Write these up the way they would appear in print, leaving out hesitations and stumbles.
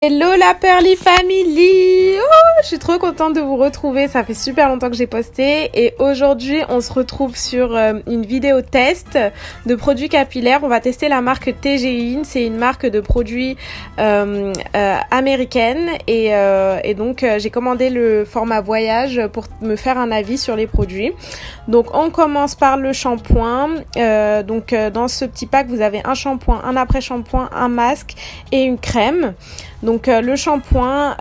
Hello la Pearly Family! Oh, je suis trop contente de vous retrouver, ça fait super longtemps que j'ai posté et aujourd'hui on se retrouve sur une vidéo test de produits capillaires. On va tester la marque TGIN, c'est une marque de produits américaine et donc j'ai commandé le format voyage pour me faire un avis sur les produits. Donc on commence par le shampoing, dans ce petit pack vous avez un shampoing, un après-shampoing, un masque et une crème. Donc le shampoing,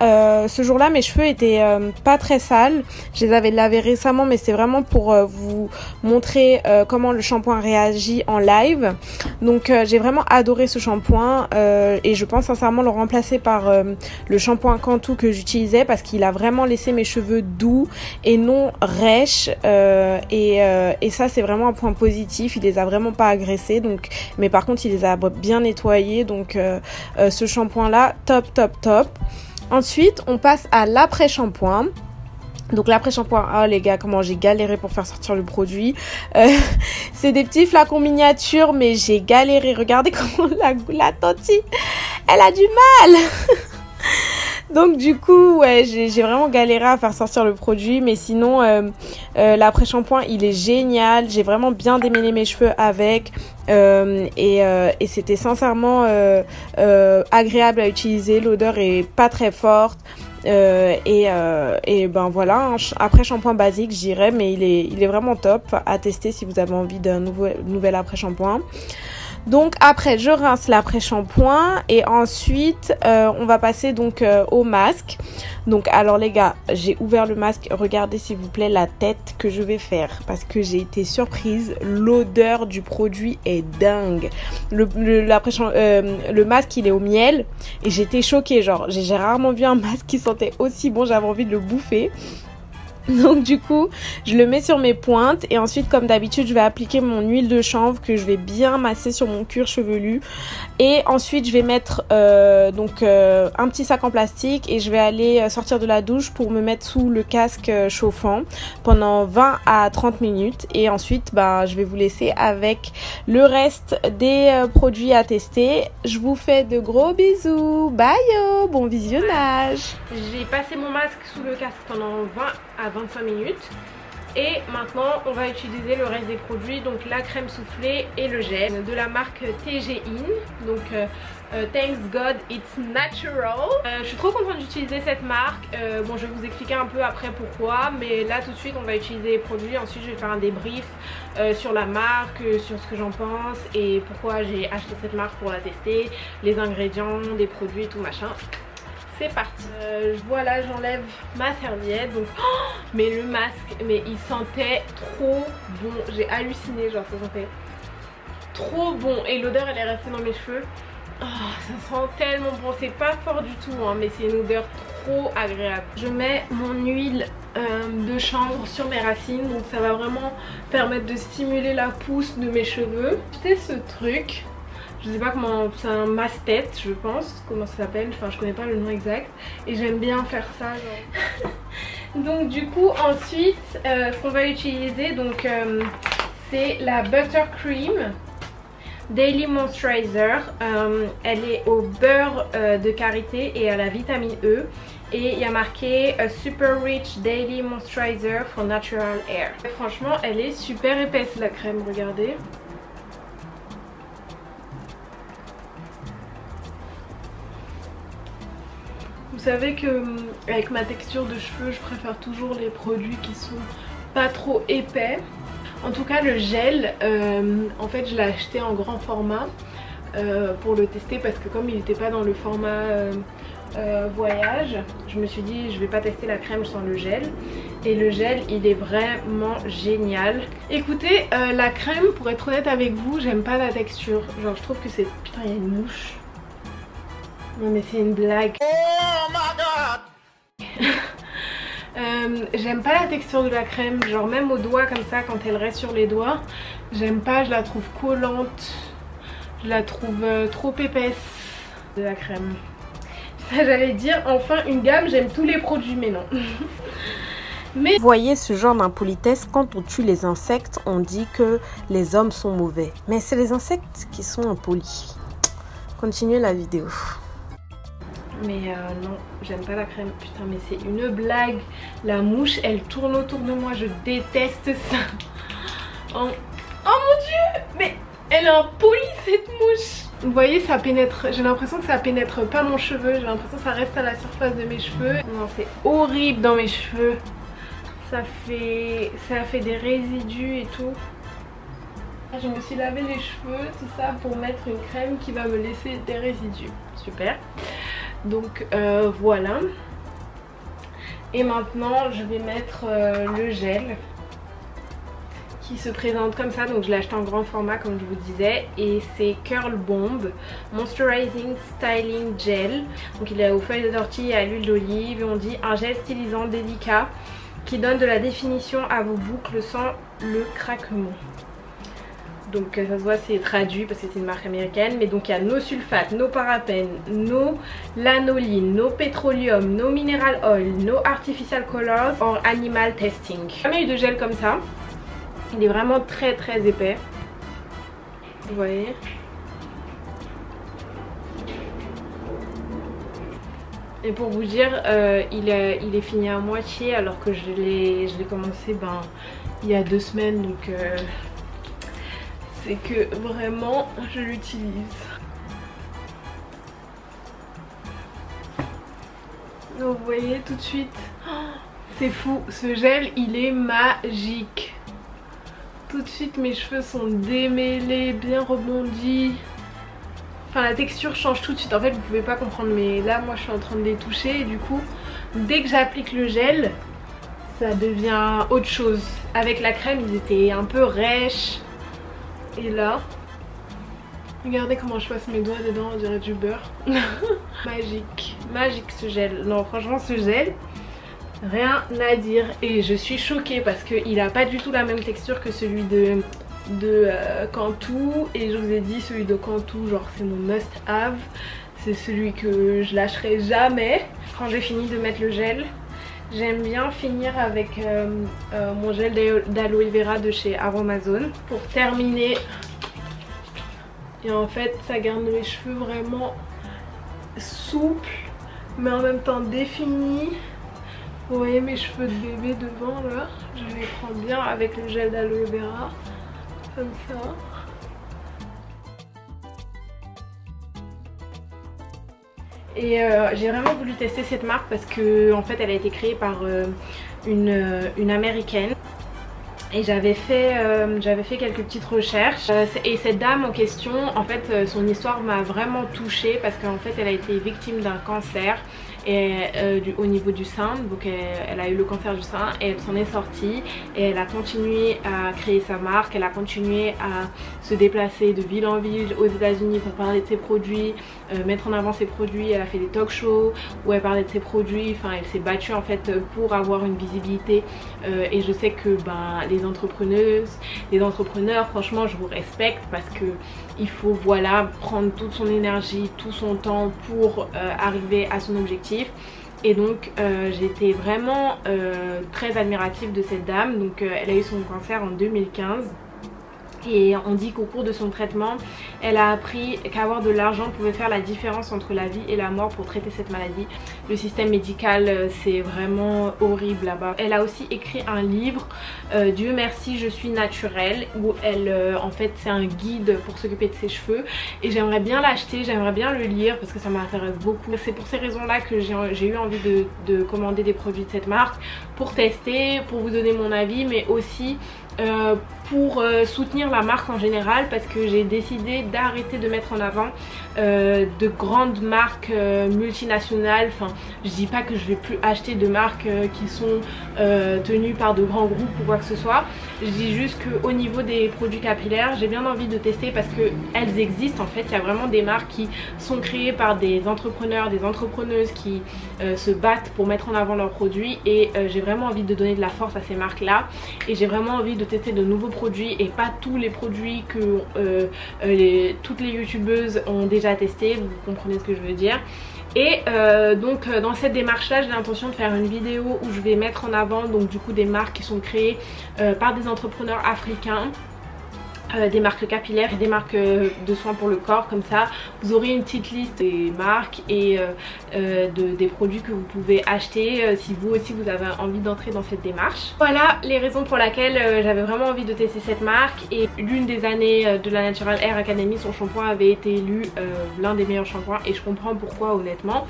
ce jour-là mes cheveux étaient pas très sales, je les avais lavés récemment mais c'est vraiment pour vous montrer comment le shampoing réagit en live. Donc j'ai vraiment adoré ce shampoing et je pense sincèrement le remplacer par le shampoing Cantu que j'utilisais parce qu'il a vraiment laissé mes cheveux doux et non rêches et ça c'est vraiment un point positif, il les a vraiment pas agressés donc, mais par contre il les a bien nettoyés donc ce shampoing là top. Ensuite on passe à l'après-shampoing. Donc l'après-shampoing, oh les gars comment j'ai galéré pour faire sortir le produit, c'est des petits flacons miniatures mais j'ai galéré, regardez comment la tantie elle a du mal. Donc du coup ouais j'ai vraiment galéré à faire sortir le produit mais sinon l'après-shampoing il est génial, j'ai vraiment bien démêlé mes cheveux avec et c'était sincèrement agréable à utiliser, l'odeur est pas très forte et ben voilà, après shampoing basique je dirais mais il est vraiment top à tester si vous avez envie d'un nouvel après shampoing. Donc après je rince l'après shampoing et ensuite on va passer donc au masque. Donc alors les gars j'ai ouvert le masque, regardez s'il vous plaît la tête que je vais faire parce que j'ai été surprise, l'odeur du produit est dingue. Le masque il est au miel et j'étais choquée, genre j'ai rarement vu un masque qui sentait aussi bon, j'avais envie de le bouffer. Donc du coup je le mets sur mes pointes et ensuite comme d'habitude je vais appliquer mon huile de chanvre que je vais bien masser sur mon cuir chevelu et ensuite je vais mettre un petit sac en plastique et je vais aller sortir de la douche pour me mettre sous le casque chauffant pendant 20 à 30 minutes et ensuite je vais vous laisser avec le reste des produits à tester. Je vous fais de gros bisous, bye, bon visionnage. J'ai passé mon masque sous le casque pendant 20 à 25 minutes et maintenant on va utiliser le reste des produits, donc la crème soufflée et le gel de la marque TGIN, donc Thanks God It's Natural. Je suis trop contente d'utiliser cette marque, bon je vais vous expliquer un peu après pourquoi, mais là tout de suite on va utiliser les produits, ensuite je vais faire un débrief sur la marque, sur ce que j'en pense et pourquoi j'ai acheté cette marque pour la tester, les ingrédients, des produits, tout machin. C'est parti. Voilà, j'enlève ma serviette. Donc, mais le masque, mais il sentait trop bon. J'ai halluciné, genre ça sentait trop bon. Et l'odeur, elle est restée dans mes cheveux. Oh, ça sent tellement bon. C'est pas fort du tout, hein, mais c'est une odeur trop agréable. Je mets mon huile de chanvre sur mes racines. Donc ça va vraiment permettre de stimuler la pousse de mes cheveux. C'était ce truc. Je sais pas comment, c'est un masse-tête je pense, comment ça s'appelle, enfin je connais pas le nom exact. Et j'aime bien faire ça genre. Donc du coup ensuite ce qu'on va utiliser donc c'est la Buttercream Daily Moisturizer. Elle est au beurre de karité et à la vitamine E. Et il y a marqué Super Rich Daily Moisturizer for Natural Hair. Franchement elle est super épaisse la crème, regardez. Vous savez que avec ma texture de cheveux je préfère toujours les produits qui sont pas trop épais. En tout cas le gel en fait je l'ai acheté en grand format pour le tester parce que comme il n'était pas dans le format voyage, je me suis dit je vais pas tester la crème sans le gel. Et le gel il est vraiment génial. Écoutez la crème, pour être honnête avec vous, j'aime pas la texture. Genre je trouve que c'est... Putain il y a une mouche. Non mais c'est une blague. Oh my god. J'aime pas la texture de la crème, genre même aux doigts comme ça quand elle reste sur les doigts. J'aime pas, je la trouve collante. Je la trouve trop épaisse de la crème. Ça j'allais dire enfin une gamme, j'aime tous les produits mais non. Mais... Vous voyez ce genre d'impolitesse, quand on tue les insectes on dit que les hommes sont mauvais. Mais c'est les insectes qui sont impolis. Continuez la vidéo. Mais non, j'aime pas la crème. Putain, mais c'est une blague. La mouche, elle tourne autour de moi. Je déteste ça. Oh, oh mon dieu. Mais elle est impolie cette mouche. Vous voyez, ça pénètre. J'ai l'impression que ça pénètre pas mon cheveu. J'ai l'impression que ça reste à la surface de mes cheveux. Non, c'est horrible dans mes cheveux. Ça fait des résidus et tout. Je me suis lavé les cheveux, tout ça pour mettre une crème qui va me laisser des résidus. Super. Donc voilà. Et maintenant je vais mettre le gel qui se présente comme ça. Donc je l'ai acheté en grand format comme je vous disais. Et c'est Curl Bomb Moisturizing Styling Gel. Donc il est aux feuilles d'ortie et à l'huile d'olive. Et on dit un gel stylisant délicat qui donne de la définition à vos boucles sans le craquement. Donc ça se voit, c'est traduit parce que c'est une marque américaine. Mais donc il y a no sulfate, no parabène, no lanoline, no pétroleum, no mineral oil, no artificial colors or animal testing. J'ai jamais eu de gel comme ça. Il est vraiment très épais. Vous voyez. Et pour vous dire, il est fini à moitié alors que je l'ai commencé il y a 2 semaines. Donc c'est que vraiment je l'utilise. Donc vous voyez tout de suite, c'est fou, ce gel il est magique. Tout de suite mes cheveux sont démêlés, bien rebondis. Enfin la texture change tout de suite. En fait vous pouvez pas comprendre, mais là moi je suis en train de les toucher et du coup dès que j'applique le gel ça devient autre chose. Avec la crème ils étaient un peu rêches. Et là, regardez comment je passe mes doigts dedans, on dirait du beurre. Magique, magique ce gel. Non franchement ce gel, rien à dire. Et je suis choquée parce qu'il a pas du tout la même texture que celui de Cantu. Et je vous ai dit celui de Cantu, genre c'est mon must have. C'est celui que je lâcherai jamais. Quand j'ai fini de mettre le gel, j'aime bien finir avec mon gel d'aloe vera de chez Aromazone pour terminer. Et en fait ça garde mes cheveux vraiment souples mais en même temps définis. Vous voyez mes cheveux de bébé devant là, je les prends bien avec le gel d'aloe vera comme ça. Et j'ai vraiment voulu tester cette marque parce que en fait elle a été créée par une américaine. Et j'avais fait quelques petites recherches. Et cette dame en question, en fait son histoire m'a vraiment touchée parce qu'en fait elle a été victime d'un cancer. Et, au niveau du sein, donc elle a eu le cancer du sein et elle s'en est sortie et elle a continué à créer sa marque, elle a continué à se déplacer de ville en ville aux États-Unis pour parler de ses produits, mettre en avant ses produits. Elle a fait des talk shows où elle parlait de ses produits, enfin elle s'est battue en fait pour avoir une visibilité et je sais que les entrepreneurs franchement je vous respecte parce que il faut voilà prendre toute son énergie, tout son temps pour arriver à son objectif. Et donc j'étais vraiment très admirative de cette dame. Donc elle a eu son cancer en 2015 et on dit qu'au cours de son traitement elle a appris qu'avoir de l'argent pouvait faire la différence entre la vie et la mort pour traiter cette maladie. Le système médical c'est vraiment horrible là-bas. Elle a aussi écrit un livre Dieu merci je suis naturelle, où elle en fait c'est un guide pour s'occuper de ses cheveux et j'aimerais bien l'acheter, j'aimerais bien le lire parce que ça m'intéresse beaucoup. C'est pour ces raisons là que j'ai eu envie de commander des produits de cette marque pour tester, pour vous donner mon avis, mais aussi pour soutenir la marque en général parce que j'ai décidé d'arrêter de mettre en avant de grandes marques multinationales. Enfin je dis pas que je vais plus acheter de marques qui sont tenues par de grands groupes ou quoi que ce soit. Je dis juste qu'au niveau des produits capillaires j'ai bien envie de tester parce que elles existent en fait. Il y a vraiment des marques qui sont créées par des entrepreneurs, des entrepreneuses qui se battent pour mettre en avant leurs produits et j'ai vraiment envie de donner de la force à ces marques là et j'ai vraiment envie de tester de nouveaux produits et pas tous les produits que toutes les youtubeuses ont déjà testé, vous comprenez ce que je veux dire. Et donc dans cette démarche là j'ai l'intention de faire une vidéo où je vais mettre en avant donc du coup des marques qui sont créées par des entrepreneurs africains des marques capillaires et des marques de soins pour le corps. Comme ça vous aurez une petite liste des marques et des produits que vous pouvez acheter si vous aussi vous avez envie d'entrer dans cette démarche. Voilà les raisons pour lesquelles j'avais vraiment envie de tester cette marque. Et l'une des années de la Natural Hair Academy, son shampoing avait été élu l'un des meilleurs shampoings et je comprends pourquoi honnêtement.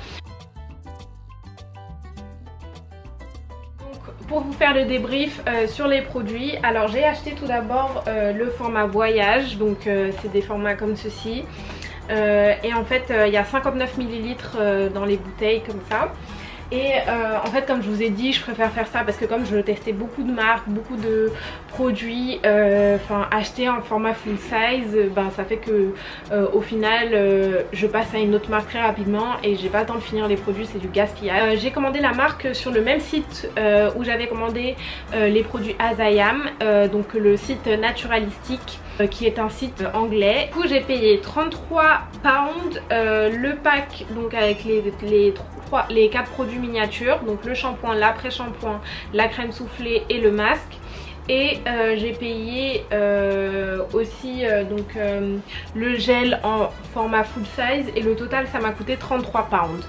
Pour vous faire le débrief sur les produits, alors j'ai acheté tout d'abord le format voyage, donc c'est des formats comme ceci et en fait il y a 59 ml dans les bouteilles comme ça. Et en fait comme je vous ai dit, je préfère faire ça parce que comme je testais beaucoup de marques, beaucoup de produits, acheter en format full size, ça fait que au final je passe à une autre marque très rapidement et j'ai pas le temps de finir les produits, c'est du gaspillage. J'ai commandé la marque sur le même site où j'avais commandé les produits Azayam, donc le site Naturalistique, qui est un site anglais. Du coup j'ai payé 33 pounds le pack, donc avec les 4 produits miniatures, donc le shampoing, l'après-shampoing, la crème soufflée et le masque. Et j'ai payé aussi le gel en format full size et le total ça m'a coûté 33 pounds.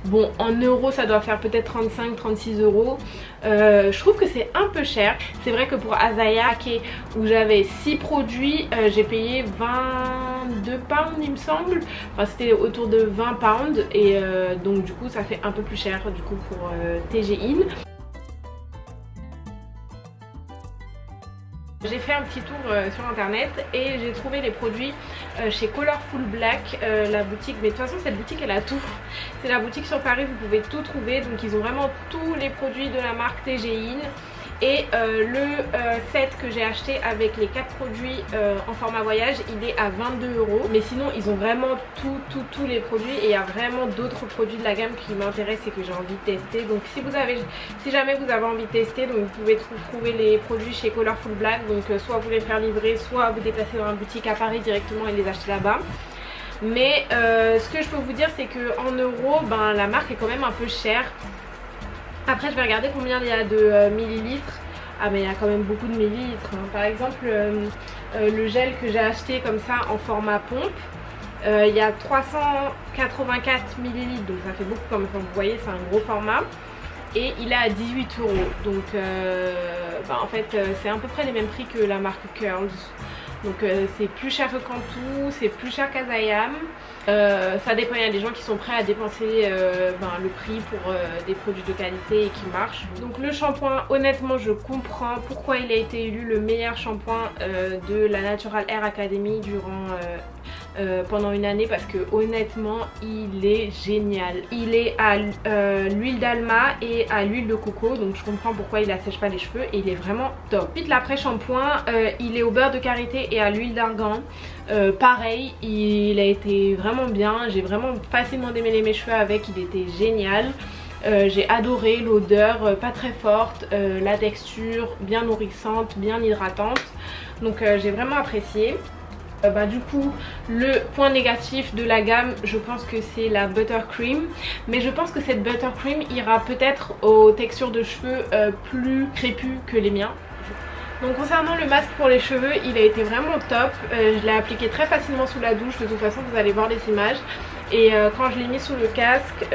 Bon, en euros ça doit faire peut-être 35-36 euros. Je trouve que c'est un peu cher. C'est vrai que pour Azaya où j'avais 6 produits, j'ai payé 22 pounds il me semble. Enfin c'était autour de 20 pounds et donc du coup ça fait un peu plus cher du coup pour TGIN. J'ai fait un petit tour sur internet et j'ai trouvé les produits chez Colorful Black, la boutique, mais de toute façon cette boutique elle a tout. C'est la boutique sur Paris, vous pouvez tout trouver, donc ils ont vraiment tous les produits de la marque TGIN. Et le set que j'ai acheté avec les 4 produits en format voyage, il est à 22 euros. Mais sinon ils ont vraiment tous les produits et il y a vraiment d'autres produits de la gamme qui m'intéressent et que j'ai envie de tester. Donc si jamais vous avez envie de tester, donc vous pouvez trouver les produits chez Colorful Black. Donc soit vous les faire livrer, soit vous déplacer dans la boutique à Paris directement et les acheter là-bas. Mais ce que je peux vous dire c'est qu'en euros, la marque est quand même un peu chère. Après je vais regarder combien il y a de millilitres. Ah mais il y a quand même beaucoup de millilitres hein. Par exemple le gel que j'ai acheté comme ça en format pompe, il y a 384 millilitres, donc ça fait beaucoup comme vous voyez, c'est un gros format. Et il est à 18 euros. Donc en fait c'est à peu près les mêmes prix que la marque Curls. Donc c'est plus cher que Cantu, c'est plus cher qu'Azayam. Ça dépend, il y a des gens qui sont prêts à dépenser le prix pour des produits de qualité et qui marchent. Donc le shampoing, honnêtement je comprends pourquoi il a été élu le meilleur shampoing de la Natural Hair Academy pendant une année, parce que honnêtement il est génial. Il est à l'huile d'alma et à l'huile de coco, donc je comprends pourquoi il assèche pas les cheveux et il est vraiment top. Ensuite l'après-shampoing, il est au beurre de karité et à l'huile d'argan. Pareil, il a été vraiment bien, j'ai vraiment facilement démêlé mes cheveux avec, il était génial. J'ai adoré l'odeur, pas très forte, la texture bien nourrissante, bien hydratante, donc j'ai vraiment apprécié. Du coup le point négatif de la gamme, je pense que c'est la buttercream, mais je pense que cette buttercream ira peut-être aux textures de cheveux plus crépues que les miens. Donc concernant le masque pour les cheveux, il a été vraiment top. Je l'ai appliqué très facilement sous la douche, de toute façon vous allez voir les images. Et quand je l'ai mis sous le casque,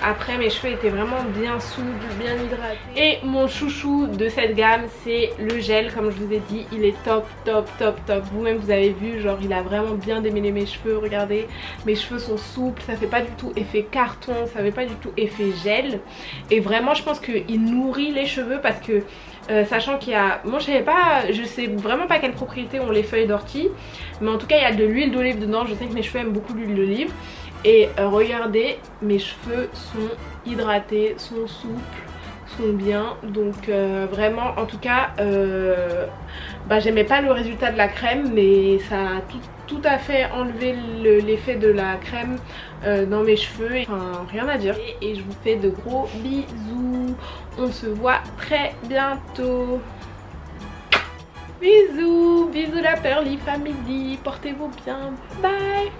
après mes cheveux étaient vraiment bien souples, bien hydratés. Et mon chouchou de cette gamme, c'est le gel, comme je vous ai dit, il est top, top, top, top. Vous-même vous avez vu, genre il a vraiment bien démêlé mes cheveux, regardez. Mes cheveux sont souples, ça fait pas du tout effet carton, ça fait pas du tout effet gel. Et vraiment je pense qu'il nourrit les cheveux parce que... sachant qu'il y a, moi je sais vraiment pas quelle propriété ont les feuilles d'ortie, mais en tout cas il y a de l'huile d'olive dedans. Je sais que mes cheveux aiment beaucoup l'huile d'olive. Et regardez, mes cheveux sont hydratés, sont souples, sont bien. Donc vraiment en tout cas j'aimais pas le résultat de la crème, mais ça a tout à fait enlevé l'effet de la crème dans mes cheveux. Enfin rien à dire. Et je vous fais de gros bisous. On se voit très bientôt. Bisous, bisous la Pearly Family. Portez-vous bien. Bye.